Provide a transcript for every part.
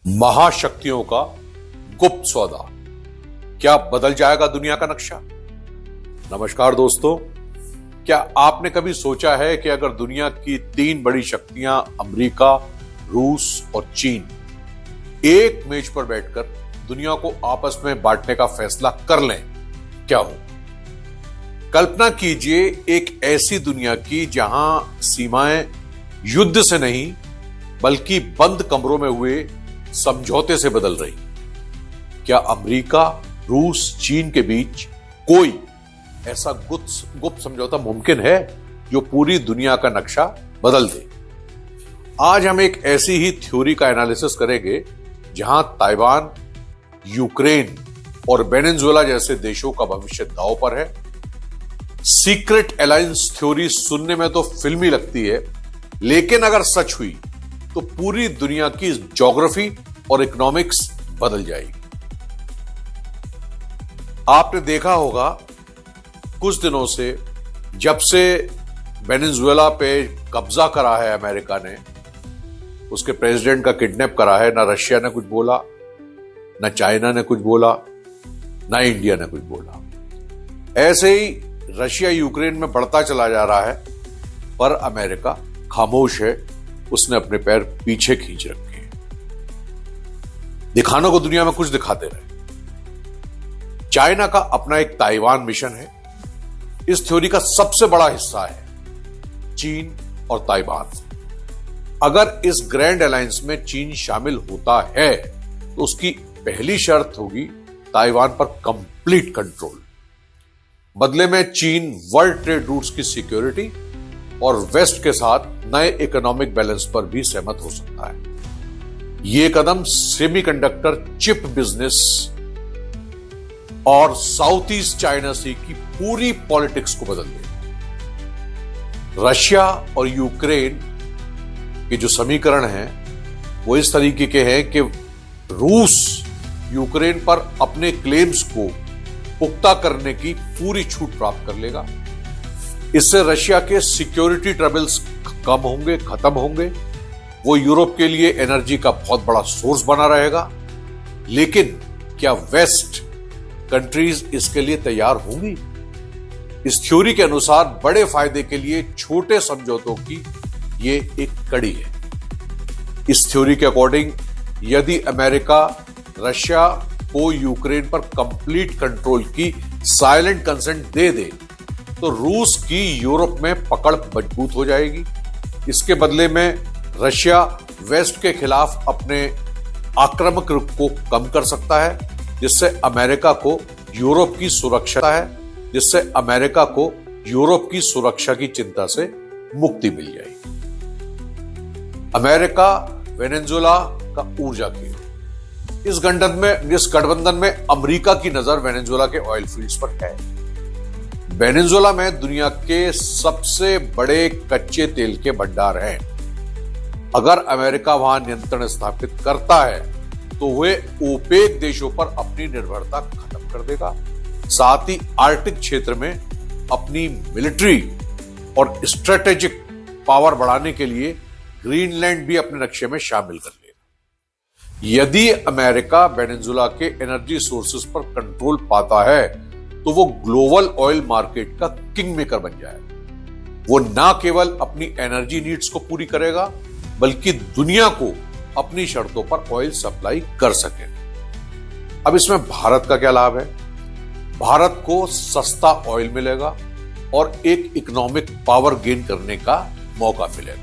महाशक्तियों का गुप्त सौदा, क्या बदल जाएगा दुनिया का नक्शा। नमस्कार दोस्तों, क्या आपने कभी सोचा है कि अगर दुनिया की तीन बड़ी शक्तियां अमेरिका, रूस और चीन एक मेज पर बैठकर दुनिया को आपस में बांटने का फैसला कर लें, क्या हो। कल्पना कीजिए एक ऐसी दुनिया की जहां सीमाएं युद्ध से नहीं बल्कि बंद कमरों में हुए समझौते से बदल रही। क्या अमेरिका, रूस, चीन के बीच कोई ऐसा गुप्त समझौता मुमकिन है जो पूरी दुनिया का नक्शा बदल दे। आज हम एक ऐसी ही थ्योरी का एनालिसिस करेंगे जहां ताइवान, यूक्रेन और वेनेजुएला जैसे देशों का भविष्य दांव पर है। सीक्रेट अलायंस थ्योरी सुनने में तो फिल्मी लगती है, लेकिन अगर सच हुई तो पूरी दुनिया की ज्योग्राफी और इकोनॉमिक्स बदल जाएगी। आपने देखा होगा कुछ दिनों से, जब से वेनेजुएला पे कब्जा करा है अमेरिका ने, उसके प्रेसिडेंट का किडनैप करा है, ना रशिया ने कुछ बोला, ना चाइना ने कुछ बोला, ना इंडिया ने कुछ बोला। ऐसे ही रशिया यूक्रेन में बढ़ता चला जा रहा है, पर अमेरिका खामोश है। उसने अपने पैर पीछे खींच रखे हैं। दिखाने को दुनिया में कुछ दिखाते रहे। चाइना का अपना एक ताइवान मिशन है। इस थ्योरी का सबसे बड़ा हिस्सा है चीन और ताइवान। अगर इस ग्रैंड अलायंस में चीन शामिल होता है तो उसकी पहली शर्त होगी ताइवान पर कंप्लीट कंट्रोल। बदले में चीन वर्ल्ड ट्रेड रूट्स की सिक्योरिटी और वेस्ट के साथ नए इकोनॉमिक बैलेंस पर भी सहमत हो सकता है। यह कदम सेमीकंडक्टर चिप बिजनेस और साउथ ईस्ट चाइना सी की पूरी पॉलिटिक्स को बदल देगा। रशिया और यूक्रेन के जो समीकरण हैं वो इस तरीके के हैं कि रूस यूक्रेन पर अपने क्लेम्स को पुख्ता करने की पूरी छूट प्राप्त कर लेगा। इससे रशिया के सिक्योरिटी ट्रबल्स कम होंगे, खत्म होंगे। वो यूरोप के लिए एनर्जी का बहुत बड़ा सोर्स बना रहेगा। लेकिन क्या वेस्ट कंट्रीज इसके लिए तैयार होंगी? इस थ्योरी के अनुसार बड़े फायदे के लिए छोटे समझौतों की ये एक कड़ी है। इस थ्योरी के अकॉर्डिंग यदि अमेरिका रशिया को यूक्रेन पर कंप्लीट कंट्रोल की साइलेंट कंसेंट दे दे तो रूस की यूरोप में पकड़ मजबूत हो जाएगी। इसके बदले में रशिया वेस्ट के खिलाफ अपने आक्रामक रुख को कम कर सकता है, जिससे अमेरिका को यूरोप की सुरक्षा की चिंता से मुक्ति मिल जाएगी। अमेरिका वेनेजुएला का ऊर्जा केंद्र। इस गठबंधन में अमेरिका की नजर वेनेजुएला के ऑयल फील्ड्स पर है। वेनेजुएला में दुनिया के सबसे बड़े कच्चे तेल के भंडार हैं। अगर अमेरिका वहां नियंत्रण स्थापित करता है तो वह ओपेक देशों पर अपनी निर्भरता खत्म कर देगा। साथ ही आर्कटिक क्षेत्र में अपनी मिलिट्री और स्ट्रेटेजिक पावर बढ़ाने के लिए ग्रीनलैंड भी अपने नक्शे में शामिल कर लेगा। यदि अमेरिका वेनेजुएला के एनर्जी सोर्सेज पर कंट्रोल पाता है तो वो ग्लोबल ऑयल मार्केट का किंग मेकर बन जाएगा। वो ना केवल अपनी एनर्जी नीड्स को पूरी करेगा बल्कि दुनिया को अपनी शर्तों पर ऑयल सप्लाई कर सके। अब इसमें भारत का क्या लाभ है? भारत को सस्ता ऑयल मिलेगा और एक इकोनॉमिक पावर गेन करने का मौका मिलेगा।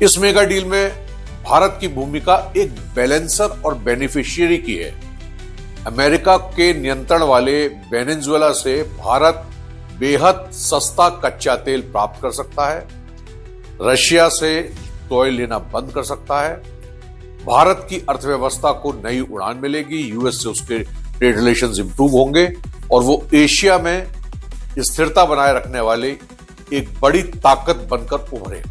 इस मेगा डील में भारत की भूमिका एक बैलेंसर और बेनिफिशियरी की है। अमेरिका के नियंत्रण वाले वेनेजुएला से भारत बेहद सस्ता कच्चा तेल प्राप्त कर सकता है। रशिया से तेल लेना बंद कर सकता है। भारत की अर्थव्यवस्था को नई उड़ान मिलेगी। यूएस से उसके ट्रेड रिलेशंस इंप्रूव होंगे और वो एशिया में स्थिरता बनाए रखने वाले एक बड़ी ताकत बनकर उभरे।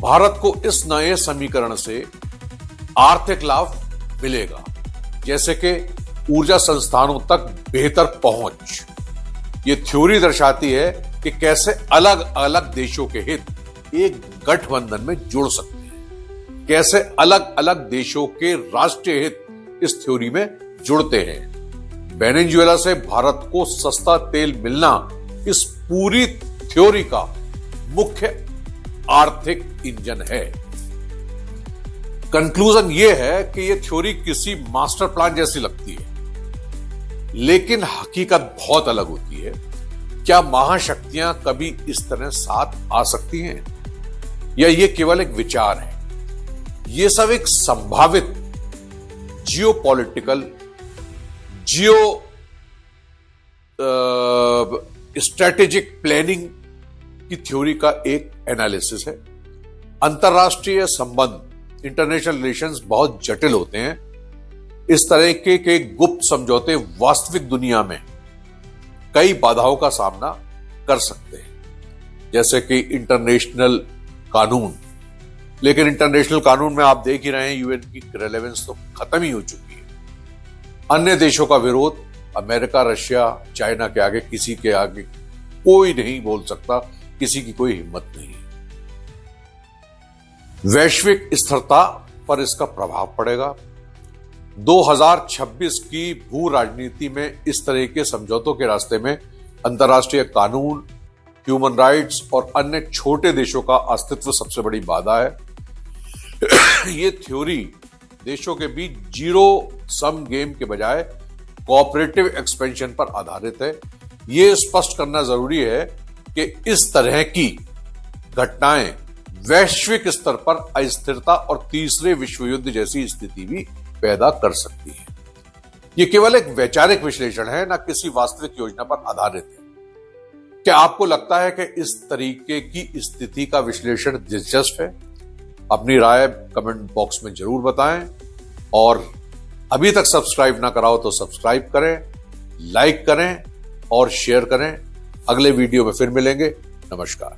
भारत को इस नए समीकरण से आर्थिक लाभ मिलेगा, जैसे कि ऊर्जा संस्थानों तक बेहतर पहुंच। यह थ्योरी दर्शाती है कि कैसे अलग अलग देशों के हित एक गठबंधन में जुड़ सकते हैं। कैसे अलग अलग देशों के राष्ट्रीय हित इस थ्योरी में जुड़ते हैं। वेनेजुएला से भारत को सस्ता तेल मिलना इस पूरी थ्योरी का मुख्य आर्थिक इंजन है। कंक्लूजन यह है कि यह थ्योरी किसी मास्टर प्लान जैसी लगती है, लेकिन हकीकत बहुत अलग होती है। क्या महाशक्तियां कभी इस तरह साथ आ सकती हैं, या यह केवल एक विचार है? यह सब एक संभावित जियोपॉलिटिकल, स्ट्रेटेजिक प्लानिंग की थ्योरी का एक एनालिसिस है। अंतरराष्ट्रीय संबंध, इंटरनेशनल रिलेशंस बहुत जटिल होते हैं। इस तरह के गुप्त समझौते वास्तविक दुनिया में कई बाधाओं का सामना कर सकते हैं, जैसे कि इंटरनेशनल कानून। लेकिन इंटरनेशनल कानून में आप देख ही रहे हैं, यूएन की रेलेवेंस तो खत्म ही हो चुकी है। अन्य देशों का विरोध, अमेरिका, रशिया, चाइना के आगे किसी के आगे कोई नहीं बोल सकता, किसी की कोई हिम्मत नहीं। वैश्विक स्थिरता पर इसका प्रभाव पड़ेगा। 2026 की भू राजनीति में इस तरह के समझौतों के रास्ते में अंतर्राष्ट्रीय कानून, ह्यूमन राइट्स और अन्य छोटे देशों का अस्तित्व सबसे बड़ी बाधा है। ये थ्योरी देशों के बीच जीरो सम गेम के बजाय कोऑपरेटिव एक्सपेंशन पर आधारित है। यह स्पष्ट करना जरूरी है कि इस तरह की घटनाएं वैश्विक स्तर पर अस्थिरता और तीसरे विश्व युद्ध जैसी स्थिति भी पैदा कर सकती है। यह केवल एक वैचारिक विश्लेषण है, न किसी वास्तविक योजना पर आधारित है। क्या आपको लगता है कि इस तरीके की स्थिति का विश्लेषण दिलचस्प है? अपनी राय कमेंट बॉक्स में जरूर बताएं, और अभी तक सब्सक्राइब ना करा हो तो सब्सक्राइब करें, लाइक करें और शेयर करें। अगले वीडियो में फिर मिलेंगे। नमस्कार।